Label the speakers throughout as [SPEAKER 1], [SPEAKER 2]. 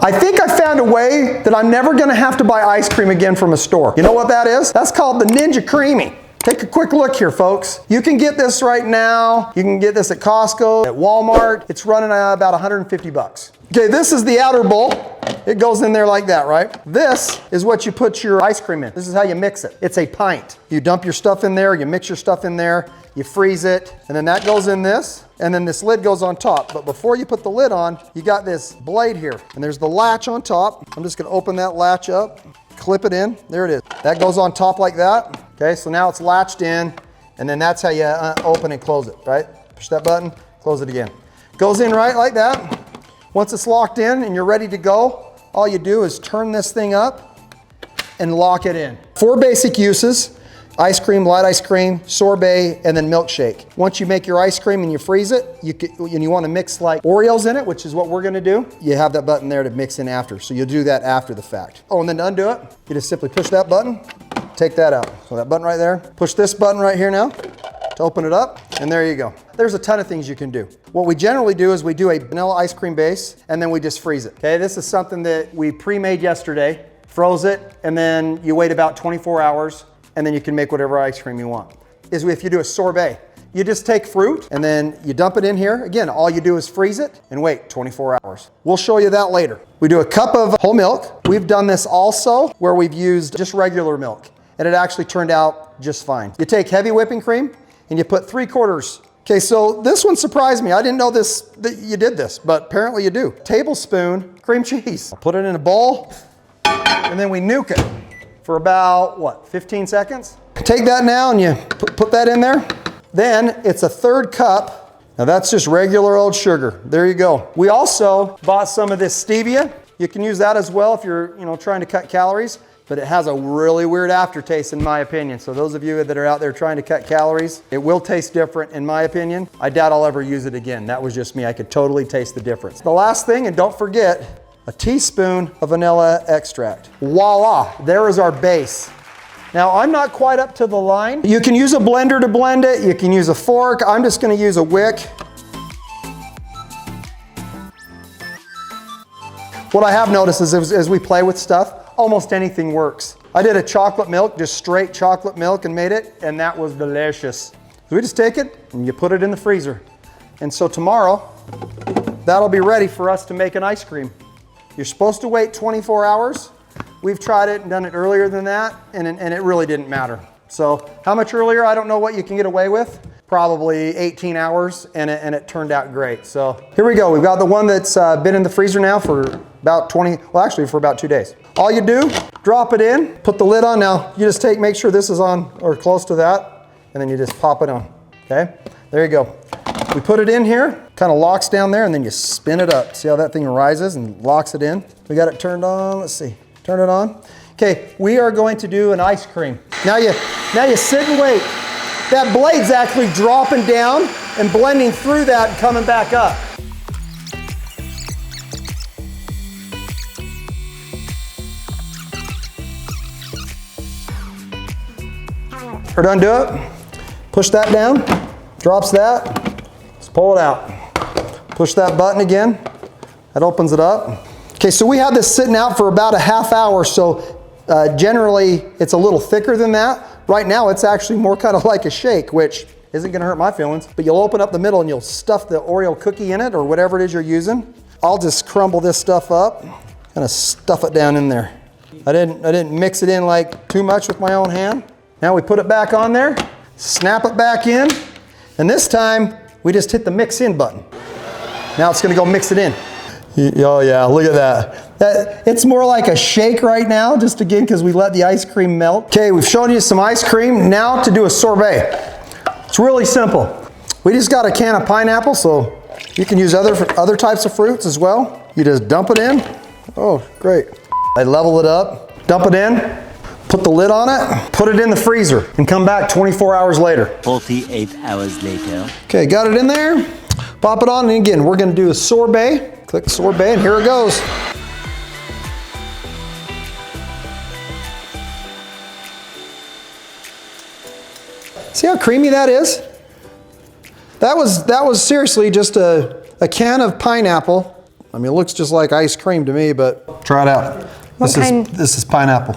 [SPEAKER 1] I think I found a way that I'm never gonna have to buy ice cream again from a store. You know what that is? That's called the Ninja Creami. Take a quick look here, folks. You can get this right now. You can get this at Costco, at Walmart. It's running about 150 bucks. Okay, this is the outer bowl. It goes in there like that, right? This is what you put your ice cream in. This is how you mix it. It's a pint. You dump your stuff in there, you mix your stuff in there, you freeze it, and then that goes in this, and then this lid goes on top. But before you put the lid on, you got this blade here, and there's the latch on top. I'm just gonna open that latch up, clip it in. There it is. That goes on top like that. Okay, so now it's latched in, and then that's how you open and close it, right? Push that button, close it again. Goes in right like that. Once it's locked in and you're ready to go, all you do is turn this thing up and lock it in. 4 basic uses: ice cream, light ice cream, sorbet, and then milkshake. Once you make your ice cream and you freeze it, and you want to mix like Oreos in it, which is what we're gonna do, you have that button there to mix in after. So you'll do that after the fact. Oh, and then to undo it, you just simply push that button, take that out. So that button right there, push this button right here now to open it up, and there you go. There's a ton of things you can do. What we generally do is we do a vanilla ice cream base, and then we just freeze it. Okay, this is something that we pre-made yesterday, froze it, and then you wait about 24 hours, and then you can make whatever ice cream you want. Is if you do a sorbet, you just take fruit, and then you dump it in here. Again, all you do is freeze it and wait 24 hours. We'll show you that later. We do a cup of whole milk. We've done this also where we've used just regular milk, and it actually turned out just fine. You take heavy whipping cream, and you put 3/4. Okay, so this one surprised me. I didn't know that you did this, but apparently you do. Tablespoon cream cheese. Put it in a bowl, and then we nuke it for about, what, 15 seconds? Take that now and you put that in there. Then it's a 1/3 cup. Now that's just regular old sugar. There you go. We also bought some of this stevia. You can use that as well if you're trying to cut calories. But it has a really weird aftertaste in my opinion. So those of you that are out there trying to cut calories, it will taste different in my opinion. I doubt I'll ever use it again. That was just me. I could totally taste the difference. The last thing, and don't forget, a teaspoon of vanilla extract. Voila, there is our base. Now I'm not quite up to the line. You can use a blender to blend it. You can use a fork. I'm just gonna use a wick. What I have noticed is as we play with stuff, almost anything works. I did a chocolate milk, just straight chocolate milk, and made it, and that was delicious. So we just take it and you put it in the freezer. And so tomorrow, that'll be ready for us to make an ice cream. You're supposed to wait 24 hours. We've tried it and done it earlier than that, and it really didn't matter. So how much earlier? I don't know what you can get away with. Probably 18 hours, and it turned out great. So here we go. We've got the one that's been in the freezer now for about for about 2 days. All you do, drop it in, put the lid on. Now you just make sure this is on or close to that, and then you just pop it on, okay? There you go. We put it in here, kind of locks down there, and then you spin it up. See how that thing rises and locks it in? We got it turned on, let's see, turn it on. Okay, we are going to do an ice cream. Now you sit and wait. That blade's actually dropping down and blending through that and coming back up. We're done, do it. Push that down, drops that, let's pull it out. Push that button again, that opens it up. Okay, so we had this sitting out for about a half hour, so generally it's a little thicker than that. Right now it's actually more kind of like a shake, which isn't gonna hurt my feelings, but you'll open up the middle and you'll stuff the Oreo cookie in it or whatever it is you're using. I'll just crumble this stuff up, kind of stuff it down in there. I didn't mix it in like too much with my own hand. Now we put it back on there, snap it back in, and this time we just hit the mix in button. Now it's gonna go mix it in. Oh yeah, look at that. It's more like a shake right now, just again, because we let the ice cream melt. Okay, we've shown you some ice cream. Now to do a sorbet. It's really simple. We just got a can of pineapple, so you can use other types of fruits as well. You just dump it in. Oh, great. I level it up, dump it in, put the lid on it, put it in the freezer, and come back 24 hours later.
[SPEAKER 2] 48 hours later.
[SPEAKER 1] Okay, got it in there. Pop it on, and again, we're gonna do a sorbet. Click sorbet, and here it goes. See how creamy that is? That was seriously just a can of pineapple I mean, it looks just like ice cream to me, but try it out.
[SPEAKER 3] What kind?
[SPEAKER 1] This is pineapple.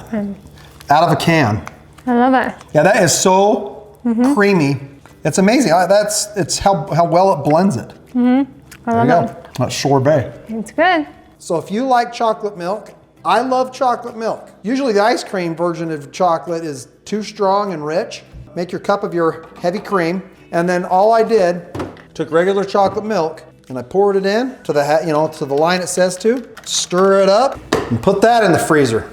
[SPEAKER 1] Out of a can.
[SPEAKER 3] I love it.
[SPEAKER 1] Yeah, that is so creamy. It's amazing. It's how well it blends it.
[SPEAKER 3] I love it.
[SPEAKER 1] That's sorbet.
[SPEAKER 3] It's good.
[SPEAKER 1] So if you like chocolate milk, I love chocolate milk. Usually the ice cream version of chocolate is too strong and rich. Make your cup of your heavy cream, and then all I did, took regular chocolate milk and I poured it in to the to the line it says to. Stir it up and put that in the freezer.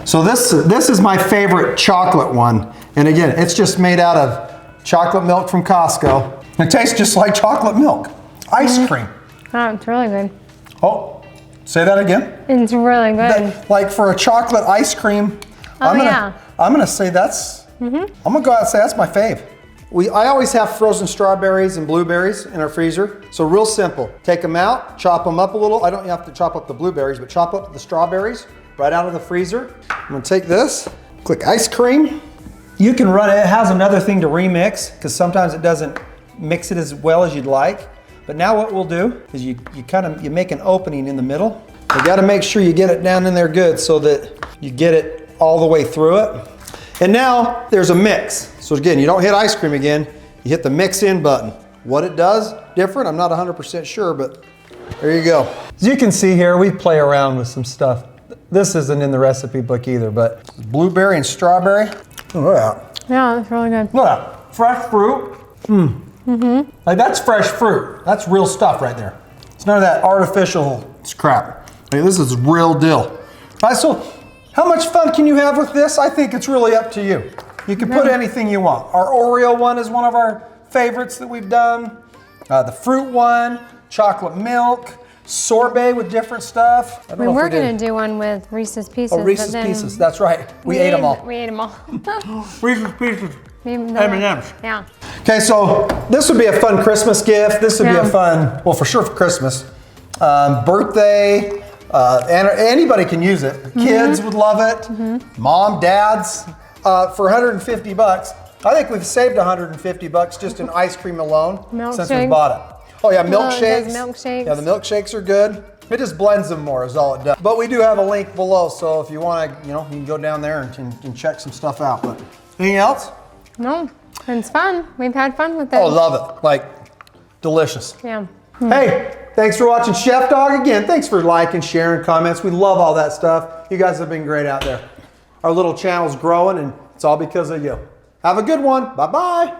[SPEAKER 1] So this is my favorite chocolate one, and again, it's just made out of chocolate milk from Costco. It tastes just like chocolate milk, ice cream.
[SPEAKER 3] Oh, it's really good.
[SPEAKER 1] Oh, say that again.
[SPEAKER 3] It's really good.
[SPEAKER 1] Like for a chocolate ice cream, I'm gonna say that's. I'm gonna go out and say that's my fave. I always have frozen strawberries and blueberries in our freezer. So real simple. Take them out, chop them up a little. I don't have to chop up the blueberries, but chop up the strawberries right out of the freezer. I'm gonna take this, click ice cream. You can run it. It has another thing to remix because sometimes it doesn't mix it as well as you'd like. But now what we'll do is you make an opening in the middle. You gotta make sure you get it down in there good so that you get it all the way through it. And now there's a mix. So again, you don't hit ice cream again, you hit the mix in button. What it does different, I'm not 100% sure, but there you go. As you can see here, we play around with some stuff. This isn't in the recipe book either, but blueberry and strawberry. Look at that.
[SPEAKER 3] Yeah, it's really good.
[SPEAKER 1] Look at that. Fresh fruit. Like that's fresh fruit. That's real stuff right there. It's none of that artificial crap. Like, this is real deal. All right, so how much fun can you have with this? I think it's really up to you. You can put anything you want. Our Oreo one is one of our favorites that we've done. The fruit one, chocolate milk, sorbet with different stuff.
[SPEAKER 3] We were going to do one with Reese's Pieces.
[SPEAKER 1] Oh, Reese's Pieces, that's right. We ate them all.
[SPEAKER 3] We ate them all.
[SPEAKER 1] Reese's Pieces, M&M's.
[SPEAKER 3] Yeah.
[SPEAKER 1] Okay, so this would be a fun Christmas gift. This would be a fun, well, for sure for Christmas. Birthday, and anybody can use it. Kids would love it. Mom, dads, for 150 bucks. I think we've saved 150 bucks just in ice cream alone since we bought it. Oh yeah, milkshakes.
[SPEAKER 3] Milkshakes.
[SPEAKER 1] Yeah, the milkshakes are good. It just blends them more is all it does. But we do have a link below, so if you want to, you can go down there and check some stuff out. But anything else?
[SPEAKER 3] No, it's fun. We've had fun with it.
[SPEAKER 1] Oh, love it. Like, delicious.
[SPEAKER 3] Yeah.
[SPEAKER 1] Hey, thanks for watching Chef Dawg. Again, thanks for liking, sharing, comments. We love all that stuff. You guys have been great out there. Our little channel's growing, and it's all because of you. Have a good one. Bye-bye.